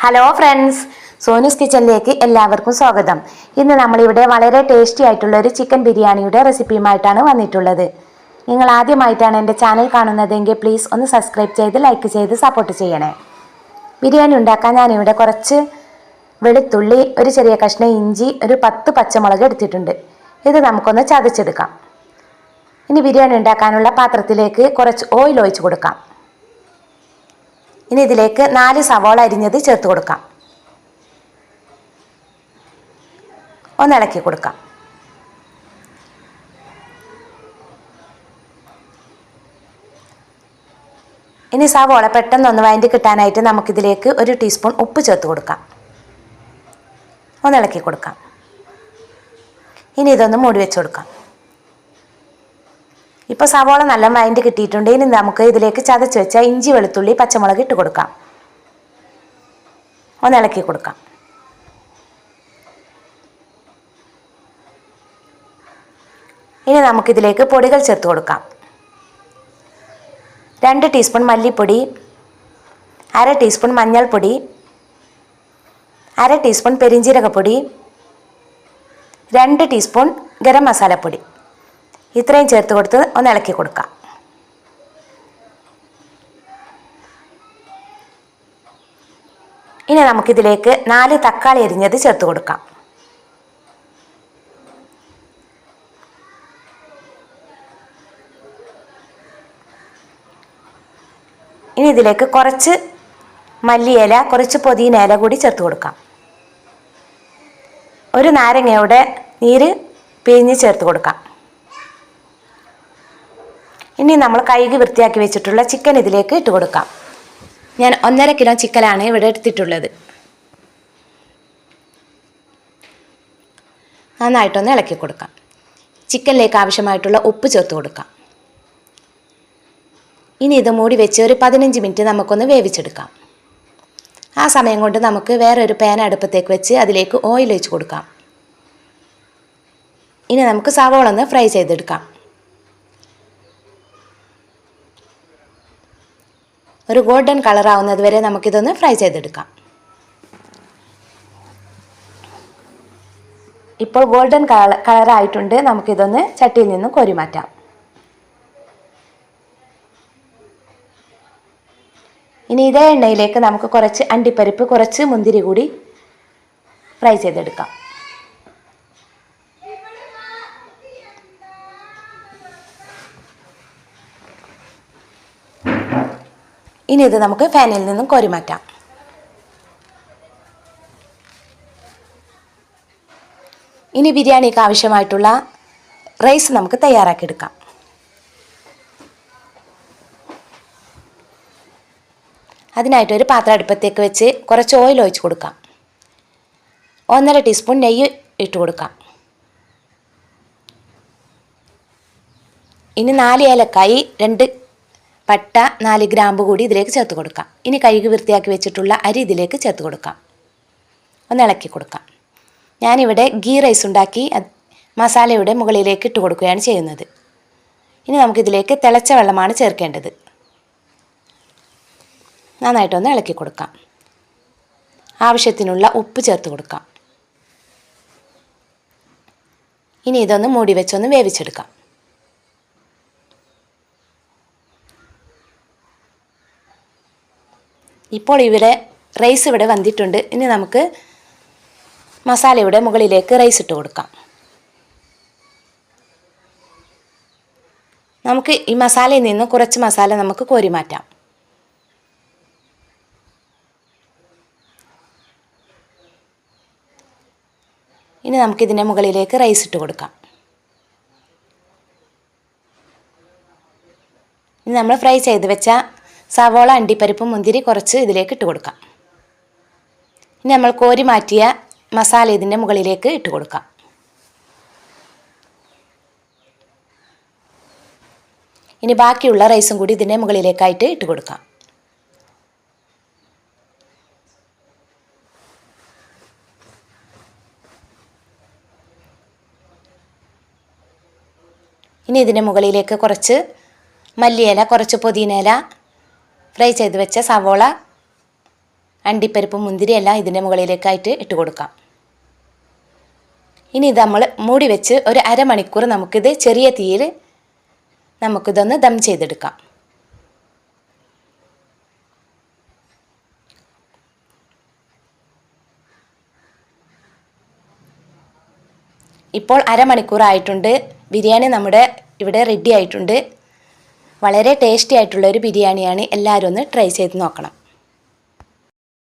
Hello friends, Sonu's കിച്ചണിലേക്ക് എല്ലാവർക്കും സ്വാഗതം. ഇന്ന് നമ്മളിവിടെ വളരെ ടേസ്റ്റി ആയിട്ടുള്ള ഒരു ചിക്കൻ ബിരിയാണിയുടെ റെസിപ്പിയുമായിട്ടാണ് വന്നിട്ടുള്ളത്. നിങ്ങൾ ആദ്യമായിട്ടാണ് എൻ്റെ ചാനൽ കാണുന്നതെങ്കിൽ പ്ലീസ് ഒന്ന് സബ്സ്ക്രൈബ് ചെയ്ത് ലൈക്ക് ചെയ്ത് സപ്പോർട്ട് ചെയ്യണേ. ബിരിയാണി ഉണ്ടാക്കാൻ ഞാനിവിടെ കുറച്ച് വെളുത്തുള്ളി, ഒരു ചെറിയ കഷ്ണം ഇഞ്ചി, ഒരു 10 പച്ചമുളക് എടുത്തിട്ടുണ്ട്. ഇത് നമുക്കൊന്ന് ചതച്ചെടുക്കാം. ഇനി ബിരിയാണി ഉണ്ടാക്കാനുള്ള പാത്രത്തിലേക്ക് കുറച്ച് ഓയിൽ ഒഴിച്ച് കൊടുക്കാം. ഇനി ഇതിലേക്ക് 4 സവാള അരിഞ്ഞത് ചേർത്ത് കൊടുക്കാം. ഒന്ന് ഇളക്കി കൊടുക്കാം. ഇനി സവാള പെട്ടെന്നൊന്ന് വഴറ്റി കിട്ടാനായിട്ട് നമുക്കിതിലേക്ക് 1 ടീസ്പൂൺ ഉപ്പ് ചേർത്ത് കൊടുക്കാം. ഒന്ന് ഇളക്കി കൊടുക്കാം. ഇനി ഇതൊന്ന് മൂടി വെച്ച് കൊടുക്കാം. ഇപ്പോൾ സവാള നല്ല വഴറ്റി കിട്ടിയിട്ടുണ്ട്. ഇനി നമുക്ക് ഇതിലേക്ക് ചതച്ച് വെച്ച ഇഞ്ചി, വെളുത്തുള്ളി, പച്ചമുളക് ഇട്ട് കൊടുക്കാം. ഒന്ന് ഇളക്കി കൊടുക്കാം. ഇനി നമുക്കിതിലേക്ക് പൊടികൾ ചേർത്ത് കൊടുക്കാം. 2 ടീസ്പൂൺ മല്ലിപ്പൊടി, 1/2 ടീസ്പൂൺ മഞ്ഞൾപ്പൊടി, 1/2 ടീസ്പൂൺ പെരിഞ്ജീരകപ്പൊടി, 2 ടീസ്പൂൺ ഗരം മസാലപ്പൊടി. ഇത്രയും ചേർത്ത് കൊടുത്ത് ഒന്ന് ഇളക്കി കൊടുക്കാം. ഇനി നമുക്കിതിലേക്ക് 4 തക്കാളി അരിഞ്ഞത് ചേർത്ത് കൊടുക്കാം. ഇനി ഇതിലേക്ക് കുറച്ച് മല്ലിയില, കുറച്ച് പുതിന ഇല കൂടി ചേർത്ത് കൊടുക്കാം. ഒരു നാരങ്ങയുടെ നീര് പിഴിഞ്ഞ് ചേർത്ത് കൊടുക്കാം. ഇനി നമ്മൾ കഴുകി വൃത്തിയാക്കി വെച്ചിട്ടുള്ള ചിക്കൻ ഇതിലേക്ക് ഇട്ട് കൊടുക്കാം. ഞാൻ 1.5 കിലോ ചിക്കനാണ് ഇവിടെ എടുത്തിട്ടുള്ളത്. നന്നായിട്ടൊന്ന് ഇളക്കി കൊടുക്കാം. ചിക്കനിലേക്ക് ആവശ്യമായിട്ടുള്ള ഉപ്പ് ചേർത്ത് കൊടുക്കാം. ഇനി ഇത് മൂടി വെച്ച് ഒരു 15 മിനിറ്റ് നമുക്കൊന്ന് വേവിച്ചെടുക്കാം. ആ സമയം കൊണ്ട് നമുക്ക് വേറൊരു പാൻ അടുപ്പത്തേക്ക് വെച്ച് അതിലേക്ക് ഓയിൽ ഒഴിച്ച് കൊടുക്കാം. ഇനി നമുക്ക് സവാള ഒന്ന് ഫ്രൈ ചെയ്തെടുക്കാം. ഒരു ഗോൾഡൻ കളർ ആവുന്നത് വരെ നമുക്കിതൊന്ന് ഫ്രൈ ചെയ്തെടുക്കാം. ഇപ്പോൾ ഗോൾഡൻ കളറായിട്ടുണ്ട്. നമുക്കിതൊന്ന് ചട്ടിയിൽ നിന്ന് കോരി മാറ്റാം. ഇനി ഇതേ എണ്ണയിലേക്ക് നമുക്ക് കുറച്ച് അണ്ടിപ്പരിപ്പ്, കുറച്ച് മുന്തിരി കൂടി ഫ്രൈ ചെയ്തെടുക്കാം. ഇനി ഇത് നമുക്ക് ഫാനിൽ നിന്നും കോരി മാറ്റാം. ഇനി ബിരിയാണിക്ക് ആവശ്യമായിട്ടുള്ള റൈസ് നമുക്ക് തയ്യാറാക്കിയെടുക്കാം. അതിനായിട്ട് ഒരു പാത്രം അടുപ്പത്തേക്ക് വെച്ച് കുറച്ച് ഓയിൽ ഒഴിച്ച് കൊടുക്കാം. 1.5 ടീസ്പൂൺ നെയ്യ് ഇട്ട് കൊടുക്കാം. ഇനി 4 ഏലക്കായി, 2 പട്ട, 4 ഗ്രാമ്പ് കൂടി ഇതിലേക്ക് ചേർത്ത് കൊടുക്കാം. ഇനി കഴുകി വൃത്തിയാക്കി വെച്ചിട്ടുള്ള അരി ഇതിലേക്ക് ചേർത്ത് കൊടുക്കാം. ഒന്ന് ഇളക്കി കൊടുക്കാം. ഞാനിവിടെ ഗീ റൈസ് ഉണ്ടാക്കി മസാലയുടെ മുകളിലേക്ക് ഇട്ട് കൊടുക്കുകയാണ് ചെയ്യുന്നത്. ഇനി നമുക്കിതിലേക്ക് തിളച്ച വെള്ളമാണ് ചേർക്കേണ്ടത്. നന്നായിട്ടൊന്ന് ഇളക്കി കൊടുക്കാം. ആവശ്യത്തിനുള്ള ഉപ്പ് ചേർത്ത് കൊടുക്കാം. ഇനി ഇതൊന്ന് മൂടി വെച്ചൊന്ന് വേവിച്ചെടുക്കാം. ഇപ്പോൾ റൈസ് ഇവിടെ വന്നിട്ടുണ്ട്. ഇനി നമുക്ക് മസാലയുടെ മുകളിലേക്ക് റൈസ് ഇട്ട് കൊടുക്കാം. നമുക്ക് ഈ മസാലയിൽ നിന്ന് കുറച്ച് മസാല നമുക്ക് കോരി മാറ്റാം. ഇനി നമുക്കിതിൻ്റെ മുകളിലേക്ക് റൈസ് ഇട്ട് കൊടുക്കാം. ഇനി നമ്മൾ ഫ്രൈ ചെയ്ത് വെച്ച സവോള, അണ്ടിപ്പരിപ്പും മുന്തിരി കുറച്ച് ഇതിലേക്ക് ഇട്ട് കൊടുക്കാം. ഇനി നമ്മൾ കോരി മാറ്റിയ മസാല ഇതിൻ്റെ മുകളിലേക്ക് ഇട്ട് കൊടുക്കാം. ഇനി ബാക്കിയുള്ള റൈസും കൂടി ഇതിൻ്റെ മുകളിലേക്കായിട്ട് ഇട്ട് കൊടുക്കാം. ഇനി ഇതിൻ്റെ മുകളിലേക്ക് കുറച്ച് മല്ലിയില, കുറച്ച് പുതിന ഇല, ഫ്രൈ ചെയ്ത് വെച്ച സവോള അണ്ടിപ്പരിപ്പും മുന്തിരിയെല്ലാം ഇതിൻ്റെ മുകളിലേക്കായിട്ട് ഇട്ട് കൊടുക്കാം. ഇനി ഇത് നമ്മൾ മൂടി വെച്ച് ഒരു അരമണിക്കൂർ നമുക്കിത് ചെറിയ തീയിൽ നമുക്കിതൊന്ന് ദം ചെയ്തെടുക്കാം. ഇപ്പോൾ അരമണിക്കൂർ ആയിട്ടുണ്ട്. ബിരിയാണി നമ്മുടെ ഇവിടെ റെഡി ആയിട്ടുണ്ട്. വളരെ ടേസ്റ്റി ആയിട്ടുള്ള ഒരു ബിരിയാണിയാണ്. എല്ലാവരും ഒന്ന് ട്രൈ ചെയ്ത് നോക്കണം.